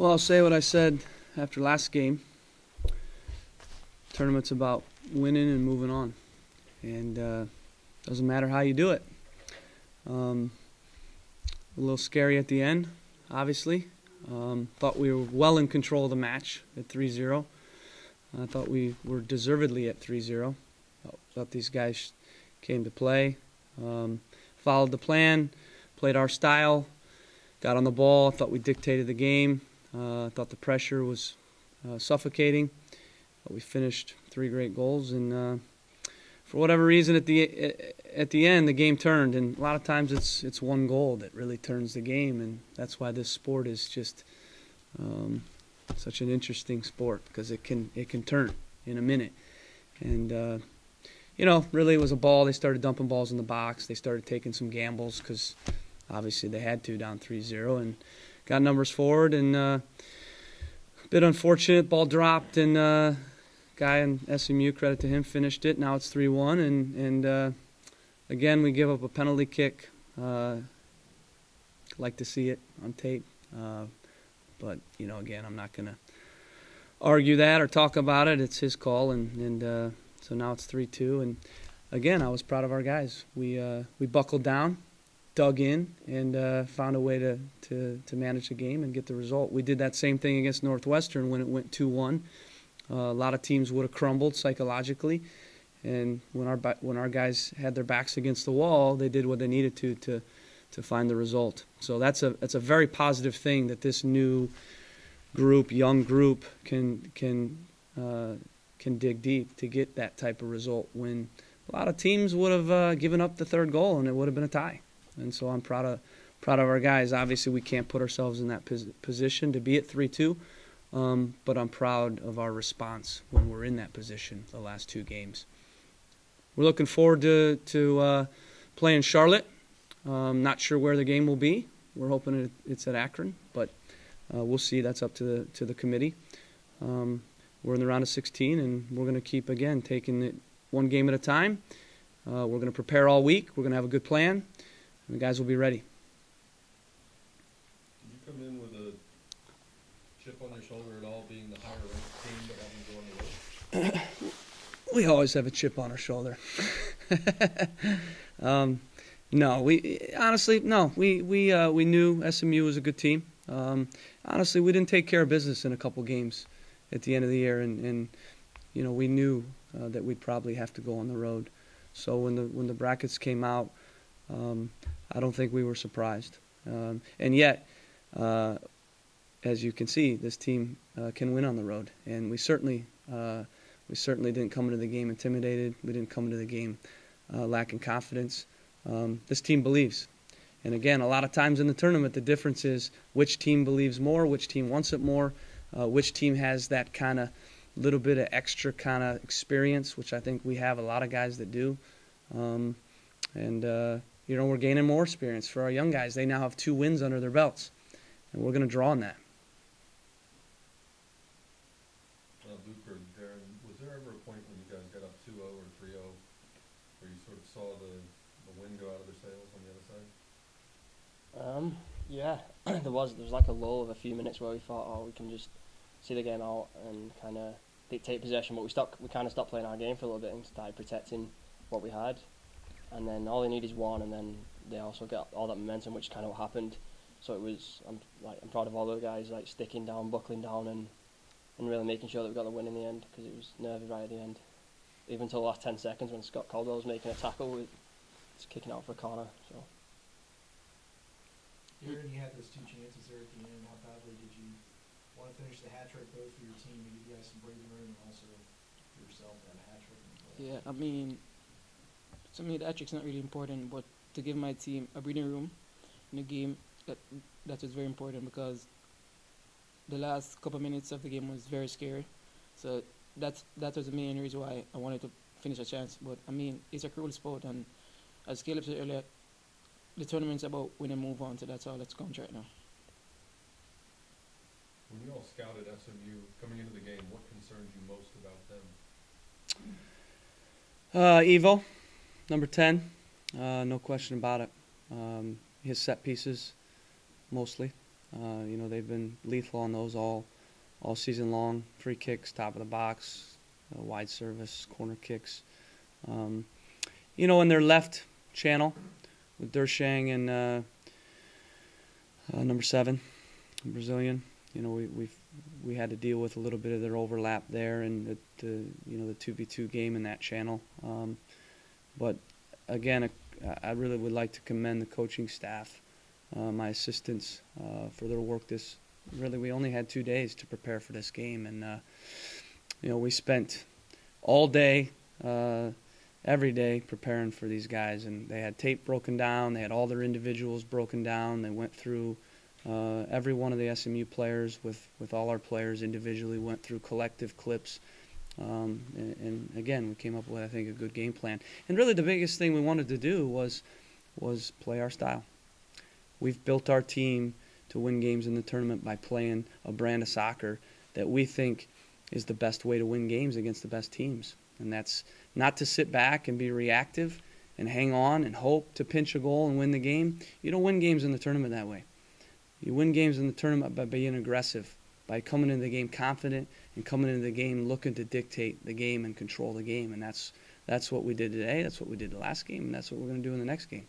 Well, I'll say what I said after last game. Tournament's about winning and moving on, and doesn't matter how you do it. A little scary at the end, obviously. Thought we were well in control of the match at 3-0. I thought we were deservedly at 3-0. Thought these guys came to play, followed the plan, played our style, got on the ball. Thought we dictated the game. Thought the pressure was suffocating. But we finished 3 great goals, and for whatever reason, at the end, the game turned. And a lot of times, it's one goal that really turns the game, and that's why this sport is just such an interesting sport, because it can turn in a minute. And really, it was a ball. They started dumping balls in the box. They started taking some gambles because obviously they had to, down 3-0, and got numbers forward. And a bit unfortunate, ball dropped, and guy in SMU, credit to him, finished it. Now it's 3-1, and again, we give up a penalty kick. Like to see it on tape, but again, I'm not going to argue that or talk about it. It's his call, and so now it's 3-2. And again, I was proud of our guys. We buckled down, dug in, and found a way to manage the game and get the result. We did that same thing against Northwestern when it went 2-1. A lot of teams would have crumbled psychologically, and when our guys had their backs against the wall, they did what they needed to find the result. So that's a very positive thing that this new young group can dig deep to get that type of result, when a lot of teams would have given up the 3rd goal and it would have been a tie. And so I'm proud of our guys. Obviously, we can't put ourselves in that position to be at 3-2. But I'm proud of our response when we're in that position the last 2 games. We're looking forward to playing Charlotte. Not sure where the game will be. We're hoping it's at Akron, but we'll see. That's up to the committee. We're in the round of 16, and we're going to keep, again, taking it one game at a time. We're going to prepare all week. We're going to have a good plan, and the guys will be ready. Did you come in with a chip on your shoulder at all, being the higher-ranked team but having to go on the road? We always have a chip on our shoulder. No, we knew SMU was a good team. Honestly, we didn't take care of business in a couple games at the end of the year, and we knew that we'd probably have to go on the road. So when the brackets came out, I don't think we were surprised. And yet, as you can see, this team can win on the road, and we certainly didn't come into the game intimidated. We didn't come into the game lacking confidence. This team believes. And again, a lot of times in the tournament, the difference is which team believes more, which team wants it more, which team has that kind of little bit of extra kind of experience, which I think we have a lot of guys that do. We're gaining more experience for our young guys. They now have 2 wins under their belts, and we're going to draw on that. Luke or Darren, was there ever a point when you guys got up 2-0 or 3-0 where you sort of saw the wind go out of their sails on the other side? Yeah, there was like a lull of a few minutes where we thought, we can just see the game out and kind of dictate possession, but we kind of stopped playing our game for a little bit and started protecting what we had. And then all they need is one, and then they also get all that momentum, which kind of what happened. So I'm proud of all those guys, sticking down, buckling down, and really making sure that we got the win in the end, because it was nervy right at the end. Even until the last 10 seconds when Scott Caldwell was making a tackle, it's kicking out for a corner. So. Darren, you had those 2 chances there at the end. How badly did you want to finish the hat trick, both for your team and give you guys some breathing room, and also for yourself to have a hat trick? Yeah, to me the hat trick's not really important, but to give my team a breathing room in the game, that was very important, because the last couple of minutes of the game was very scary. So that was the main reason why I wanted to finish a chance. But it's a cruel sport, and as Caleb said earlier, the tournament's about win and move on, so that's all that's going right now. When you all scouted SMU coming into the game, what concerned you most about them? Evo, number 10, no question about it. His set pieces, mostly. They've been lethal on those all season long. Free kicks, top of the box, wide service, corner kicks. In their left channel with Dershang and number 7, Brazilian. We had to deal with a little bit of their overlap there and the 2v2 game in that channel. But again, I really would like to commend the coaching staff, my assistants, for their work. We only had 2 days to prepare for this game, and we spent all day, every day preparing for these guys, and they had tape broken down. They had all their individuals broken down. They went through every one of the SMU players with all our players individually, went through collective clips. And again, we came up with, I think, a good game plan. And really the biggest thing we wanted to do was play our style. We've built our team to win games in the tournament by playing a brand of soccer that we think is the best way to win games against the best teams. And that's not to sit back and be reactive and hang on and hope to pinch a goal and win the game. You don't win games in the tournament that way. You win games in the tournament by being aggressive, by coming into the game confident and coming into the game looking to dictate the game and control the game. And that's what we did today. That's what we did the last game, and that's what we're going to do in the next game.